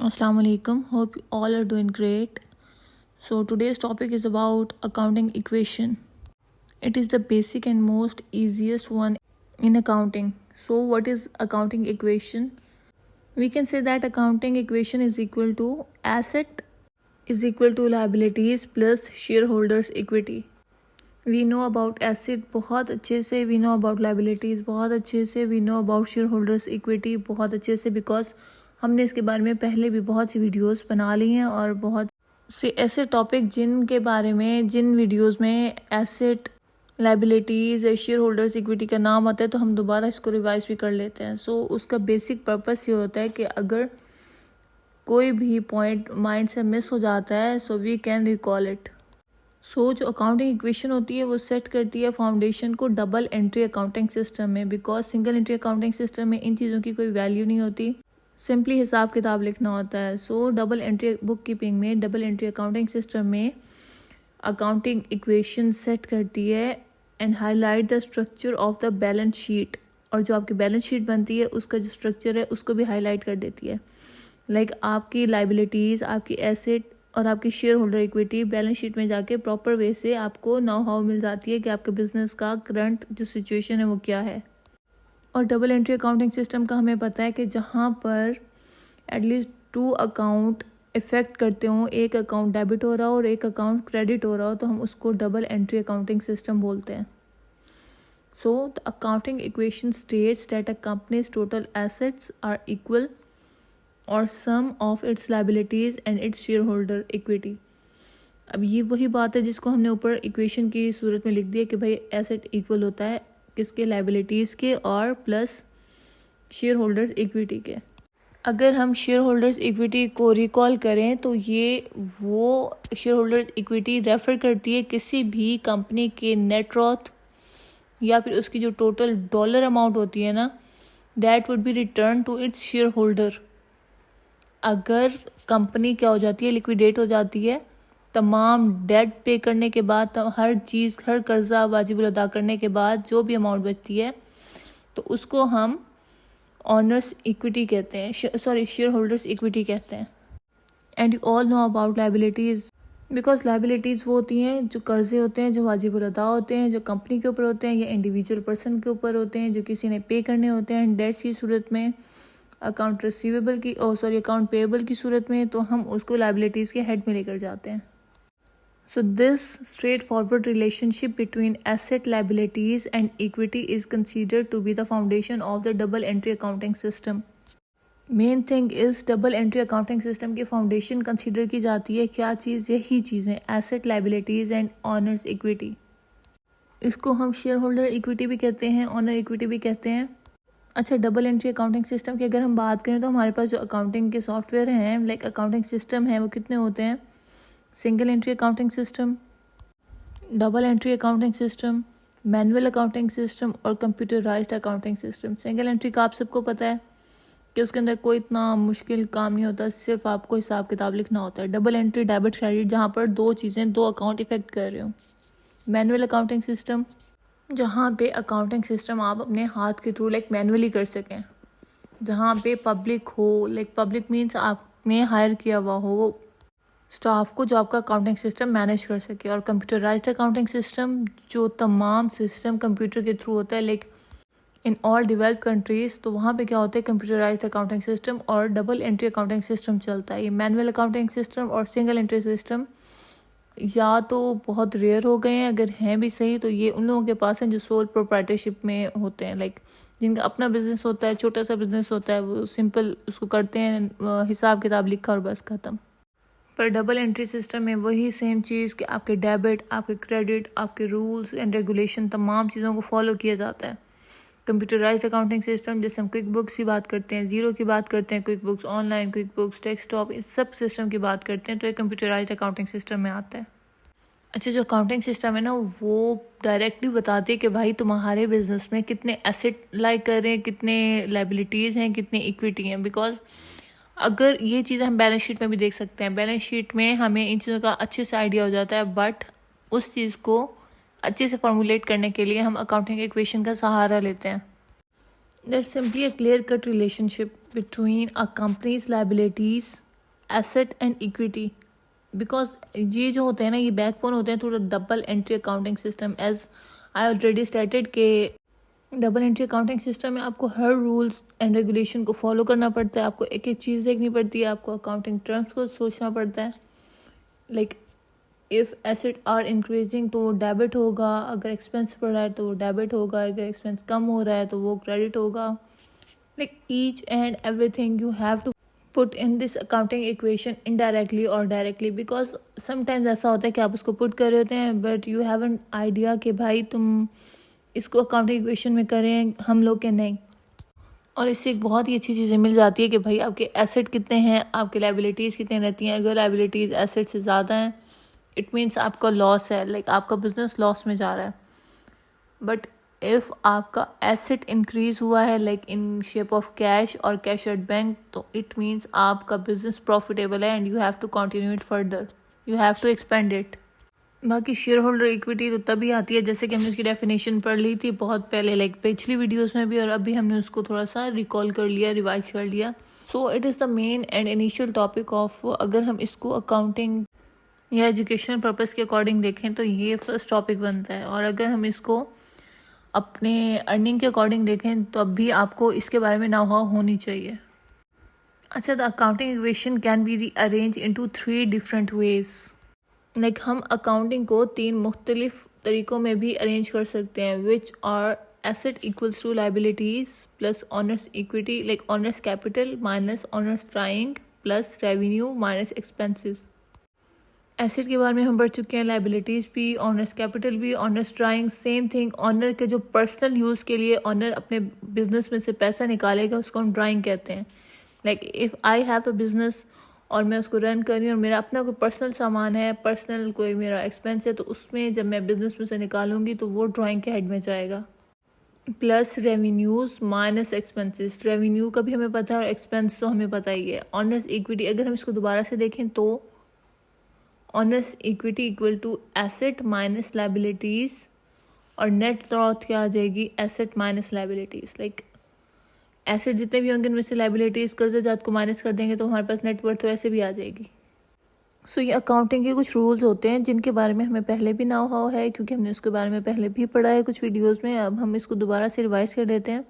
Assalamu alaikum. Hope you all are doing great. So today's topic is about accounting equation. It is the basic and most easiest one in accounting. So what is accounting equation? We can say that accounting equation is equal to asset is equal to liabilities plus shareholders equity. We know about asset बहुत अच्छे से, we know about liabilities बहुत अच्छे से, we know about shareholders equity बहुत अच्छे से, because हमने इसके बारे में पहले भी बहुत सी वीडियोस बना ली हैं और बहुत से ऐसे टॉपिक जिन वीडियोस में एसेट लाइबिलिटीज़ या शेयर होल्डर्स इक्विटी का नाम आता है तो हम दोबारा इसको रिवाइज भी कर लेते हैं. सो उसका बेसिक पर्पस ये होता है कि अगर कोई भी पॉइंट माइंड से मिस हो जाता है so we can recall it. So जो अकाउंटिंग इक्वेशन होती है वो सेट करती है फाउंडेशन को डबल एंट्री अकाउंटिंग सिस्टम में, because single entry accounting system में इन चीज़ों की कोई वैल्यू नहीं होती, सिंपली हिसाब किताब लिखना होता है. सो डबल एंट्री बुक कीपिंग में, डबल एंट्री अकाउंटिंग सिस्टम में अकाउंटिंग इक्वेशन सेट करती है and highlight the structure of the balance sheet, और जो आपकी बैलेंस शीट बनती है उसका जो स्ट्रक्चर है उसको भी हाईलाइट कर देती है. लाइक आपकी लाइबिलिटीज़, आपकी एसेट और आपकी share holder equity balance sheet में जाके प्रॉपर वे से आपको नो हाउ मिल जाती है कि आपके बिजनेस का करंट जो सिचुएशन है वो क्या है. और डबल एंट्री अकाउंटिंग सिस्टम का हमें पता है कि जहाँ पर एटलीस्ट 2 अकाउंट इफ़ेक्ट करते हों, एक अकाउंट डेबिट हो रहा हो और एक अकाउंट क्रेडिट हो रहा हो, तो हम उसको डबल एंट्री अकाउंटिंग सिस्टम बोलते हैं. So the accounting equation states that a company's total assets are equal और sum of its liabilities and its shareholder equity. अब ये वही बात है जिसको हमने ऊपर इक्वेशन की सूरत में लिख दिया कि भाई एसेट इक्वल होता है किसके, लाइबिलिटीज़ के और प्लस शेयर होल्डर्स इक्विटी के. अगर हम शेयर होल्डर्स इक्विटी को रिकॉल करें तो ये वो शेयर होल्डर्स इक्विटी रेफ़र करती है किसी भी कंपनी के नेट वर्थ या फिर उसकी जो टोटल डॉलर अमाउंट होती है ना, that would be return to its shareholder. अगर कंपनी क्या हो जाती है, लिक्विडेट हो जाती है, तमाम डेट पे करने के बाद, हर चीज़, हर कर्जा वाजिब अदा करने के बाद जो भी अमाउंट बचती है तो उसको हम ऑनर्स इक्विटी कहते हैं, शेयर होल्डर्स इक्विटी कहते हैं. And you all know about liabilities, because liabilities वो होती हैं जो कर्जे होते हैं जो वाजिब अदा होते हैं, जो कंपनी के ऊपर होते हैं या इंडिविजुअल पर्सन के ऊपर होते हैं, जो किसी ने पे करने होते हैं. डेट्स की सूरत में, अकाउंट रिसीवेबल की अकाउंट पेएबल की सूरत में, तो हम उसको लाइबिलिटीज़ के हेड में लेकर जाते हैं. So this straightforward relationship between asset, liabilities and equity is considered to be the foundation of the double entry accounting system. Main thing is double entry accounting system की foundation consider की जाती है क्या चीज़, यही चीज़ें asset, liabilities and owners equity. इसको हम shareholder equity भी कहते हैं, owner equity भी कहते हैं. अच्छा, डबल एंट्री अकाउंटिंग सिस्टम की अगर हम बात करें तो हमारे पास जो अकाउंटिंग के सॉफ्टवेयर हैं, लाइक अकाउंटिंग सिस्टम है, वो कितने होते हैं? Single entry accounting system, double entry accounting system, manual accounting system और computerised accounting system. Single entry का आप सबको पता है कि उसके अंदर कोई इतना मुश्किल काम नहीं होता, सिर्फ आपको हिसाब किताब लिखना होता है. डबल एंट्री डेबिट क्रेडिट, जहाँ पर 2 चीज़ें, 2 अकाउंट इफेक्ट कर रहे हो. मैनुअल अकाउंटिंग सिस्टम, जहाँ पे अकाउंटिंग सिस्टम आप अपने हाथ के थ्रू लाइक मैनुअली कर सकें, जहाँ पे पब्लिक हो, लाइक पब्लिक मीन्स आपने हायर किया हुआ हो स्टाफ को जो आपका अकाउंटिंग सिस्टम मैनेज कर सके. और कंप्यूटराइज्ड अकाउंटिंग सिस्टम, जो तमाम सिस्टम कंप्यूटर के थ्रू होता है, like in all developed countries, तो वहाँ पे क्या होता है, कंप्यूटराइज्ड अकाउंटिंग सिस्टम और डबल एंट्री अकाउंटिंग सिस्टम चलता है. ये मैनुअल अकाउंटिंग सिस्टम और सिंगल एंट्री सिस्टम या तो बहुत रेयर हो गए हैं, अगर हैं भी सही तो ये उन लोगों के पास हैं जो सोल प्रोप्राइटरशिप में होते हैं, लाइक जिनका अपना बिजनेस होता है, छोटा सा बिजनेस होता है, वो सिंपल उसको करते हैं, हिसाब किताब लिखा और बस ख़त्म. पर डबल एंट्री सिस्टम में वही सेम चीज़ कि आपके डेबिट, आपके क्रेडिट, आपके रूल्स एंड रेगुलेशन, तमाम चीज़ों को फॉलो किया जाता है. कंप्यूटराइज्ड अकाउंटिंग सिस्टम, जैसे हम क्विक बुक्स की बात करते हैं, ज़ीरो की बात करते हैं, quick books online, quick books desktop, इस सब सिस्टम की बात करते हैं, तो ये कंप्यूटराइज्ड अकाउंटिंग सिस्टम में आता है. अच्छा, जो अकाउंटिंग सिस्टम है ना, वो डायरेक्टली बताती है कि भाई तुम्हारे बिजनेस में कितने एसेट लाई कर रहे हैं, कितने लाइबिलिटीज़ हैं, कितने इक्विटी हैं. बिकॉज अगर ये चीज़ें हम बैलेंस शीट में भी देख सकते हैं, बैलेंस शीट में हमें इन चीज़ों का अच्छे से आइडिया हो जाता है, बट उस चीज़ को अच्छे से फॉर्मुलेट करने के लिए हम अकाउंटिंग इक्वेशन का सहारा लेते हैं. There's simply a clear-cut relationship between a company's liabilities asset and equity, because ये जो होते हैं ना, ये बैकबोन होते हैं थोड़ा double entry accounting system. As I already stated के डबल एंट्री अकाउंटिंग सिस्टम में आपको हर रूल्स एंड रेगुलेशन को फॉलो करना पड़ता है, आपको एक एक चीज़ देखनी पड़ती है, आपको अकाउंटिंग टर्म्स को सोचना पड़ता है। Like if asset are increasing तो वो डेबिट होगा, अगर एक्सपेंस बढ़ रहा है तो वो डेबिट होगा, अगर एक्सपेंस कम हो रहा है तो वो क्रेडिट होगा। Like each and everything you have to put in this accounting equation indirectly और डायरेक्टली, बिकॉज समटाइम्स ऐसा होता है कि आप उसको पुट कर रहे होते हैं but you have an idea कि भाई तुम इसको अकाउंटिंग इक्वेशन में करें, हम लोग के नहीं। और इससे एक बहुत ही अच्छी चीज़ें मिल जाती है कि भाई आपके एसेट कितने हैं, आपके लाइबिलिटीज़ कितने रहती हैं। अगर लाइबिलिटीज़ एसेट से ज़्यादा हैं इट मीन्स आपका लॉस है, लाइक आपका बिजनेस लॉस में जा रहा है। बट इफ़ आपका एसेट इंक्रीज हुआ है like in shape of cash और कैश एट बैंक, तो इट मीन्स आपका बिजनेस प्रॉफिटेबल है and you have to continue it further, you have to expand it. बाकी शेयर होल्डर इक्विटी तो तभी आती है, जैसे कि हमने उसकी डेफिनेशन पढ़ ली थी बहुत पहले, लाइक पिछली वीडियोस में भी, और अभी हमने उसको थोड़ा सा रिकॉल कर लिया, रिवाइज कर लिया। So it is the main and initial topic of, अगर हम इसको अकाउंटिंग या एजुकेशनल पर्पस के अकॉर्डिंग देखें तो ये फर्स्ट टॉपिक बनता है, और अगर हम इसको अपने अर्निंग के अकॉर्डिंग देखें तो अब भी आपको इसके बारे में नॉलेज होनी चाहिए। अच्छा, the accounting equation can be rearrange into 3 different ways. Like हम अकाउंटिंग को 3 मुख्तलिफ तरीक़ों में भी अरेंज कर सकते हैं, which are asset equals to liabilities plus owners equity, like owners capital minus owners drawing plus revenue minus expenses. Asset के बारे में हम बढ़ चुके हैं, लाइबिलिटीज़ भी, ऑनर्स कैपिटल भी, owners drawing same thing. Owner के जो पर्सनल यूज़ के लिए ऑनर अपने बिजनेस में से पैसा निकालेगा उसको हम ड्राइंग कहते हैं। Like if I have a business और मैं उसको रन कर रही हूँ और मेरा अपना कोई पर्सनल सामान है, पर्सनल कोई मेरा एक्सपेंस है, तो उसमें जब मैं बिज़नेस में से निकालूंगी तो वो ड्राइंग के हेड में जाएगा। Plus revenues minus expenses, revenue का भी हमें पता है और एक्सपेंस तो हमें पता ही है। ऑनर्स इक्विटी, अगर हम इसको दोबारा से देखें तो owners equity equal to asset minus liabilities, और नेट ग्रोथ क्या आ जाएगी, asset minus liabilities. Like asset जितने भी होंगे उनमें से लाइबिलिटीज़ कर्जा जात को माइनस कर देंगे तो हमारे पास नेटवर्थ वैसे भी आ जाएगी। सो ये अकाउंटिंग के कुछ रूल्स होते हैं जिनके बारे में हमें पहले भी ना हुआ है, क्योंकि हमने उसके बारे में पहले भी पढ़ा है कुछ वीडियोस में। अब हम इसको दोबारा से रिवाइज कर देते हैं।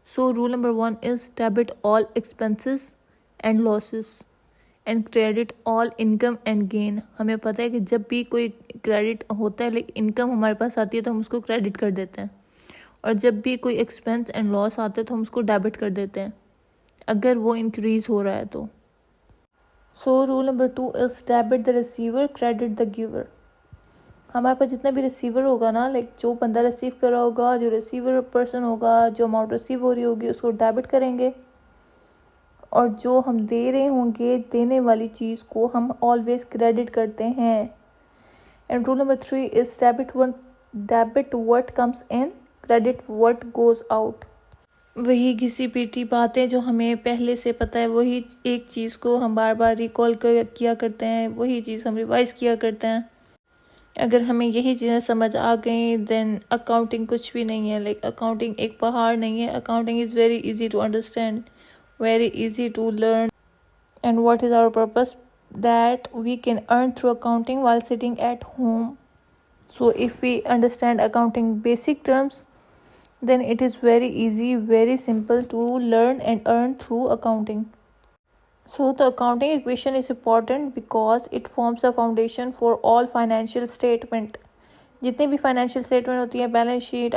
So rule number 1 is debit all expenses and losses and credit all income and gain. हमें पता है कि जब भी कोई क्रेडिट होता है, लाइक इनकम हमारे पास आती है तो हम उसको क्रेडिट कर देते हैं, और जब भी कोई एक्सपेंस एंड लॉस आता है तो हम उसको डेबिट कर देते हैं अगर वो इंक्रीज़ हो रहा है तो। So rule number 2 is debit the receiver credit the giver. हमारे पास जितना भी रिसीवर होगा ना, लाइक जो बंदा रिसीव कर रहा होगा, जो रिसीवर पर्सन होगा, जो अमाउंट रिसीव हो रही होगी उसको डेबिट करेंगे, और जो हम दे रहे होंगे, देने वाली चीज़ को हम ऑलवेज क्रेडिट करते हैं। And rule number 3 is debit what comes in credit what goes out. वही घिसी पीटी बातें जो हमें पहले से पता है, वही एक चीज़ को हम बार बार रिकॉल किया करते हैं, वही चीज़ हम रिवाइज किया करते हैं। अगर हमें यही चीज़ें समझ आ गई देन अकाउंटिंग कुछ भी नहीं है। लाइक अकाउंटिंग एक पहाड़ नहीं है, accounting is very easy to understand, very easy to learn, and what is our purpose, that we can earn through accounting while sitting at home. So if we understand accounting basic terms, then it is very easy, very simple to learn and earn through accounting. So the accounting equation is important because it forms the foundation for all financial statement. जितने भी financial statement होती है, balance sheet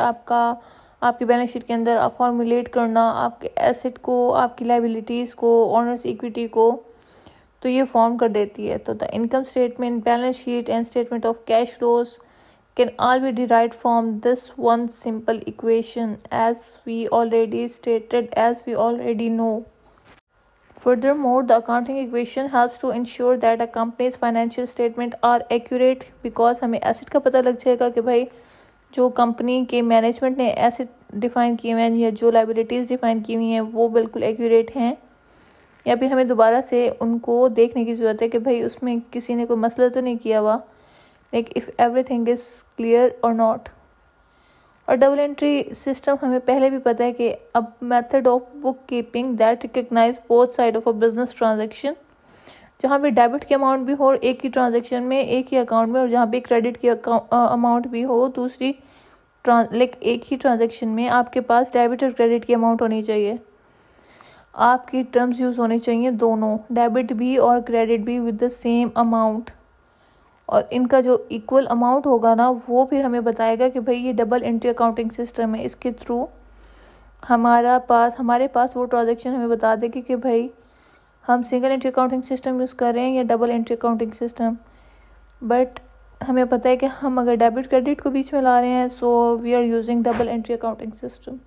आपकी balance sheet के अंदर आप formulate करना आपके एसेट को, आपकी लाइबिलिटीज़ को, ऑनर्स इक्विटी को, तो ये फॉर्म कर देती है। तो the income statement, balance sheet and statement of cash flows can all be derived from this one simple equation, as we already stated, as we already know. Furthermore, the accounting equation helps to ensure that a company's financial statement are accurate, because हमें asset का पता लग जाएगा कि भाई जो company के management ने एसेट डिफ़ाइन किए हुए हैं या जो लाइबिलिटीज़ डिफ़ाइन की हुई हैं वो बिल्कुल एक्यूरेट हैं, या फिर हमें दोबारा से उनको देखने की ज़रूरत है कि भाई उसमें किसी ने कोई मसला तो नहीं किया हुआ, like if everything is clear और नॉट. और डबल एंट्री सिस्टम हमें पहले भी पता है कि अब method of book keeping that recognize both side of a business transaction, जहाँ पे डेबिट की अमाउंट भी हो एक ही ट्रांजेक्शन में, एक ही अकाउंट में, और जहाँ पे क्रेडिट की अमाउंट भी हो दूसरी एक ही ट्रांजेक्शन में आपके पास डेबिट और क्रेडिट की अमाउंट होनी चाहिए। आपकी टर्म्स यूज़ होनी चाहिए दोनों, डेबिट भी और क्रेडिट भी विद द सेम अमाउंट। और इनका जो इक्वल अमाउंट होगा ना वो फिर हमें बताएगा कि भाई ये डबल एंट्री अकाउंटिंग सिस्टम है। इसके थ्रू हमारे पास वो ट्रांजेक्शन हमें बता देगी कि भाई हम single entry accounting system use कर रहे हैं या double entry accounting system. But हमें पता है कि हम अगर डेबिट क्रेडिट को बीच में ला रहे हैं so we are using double entry accounting system.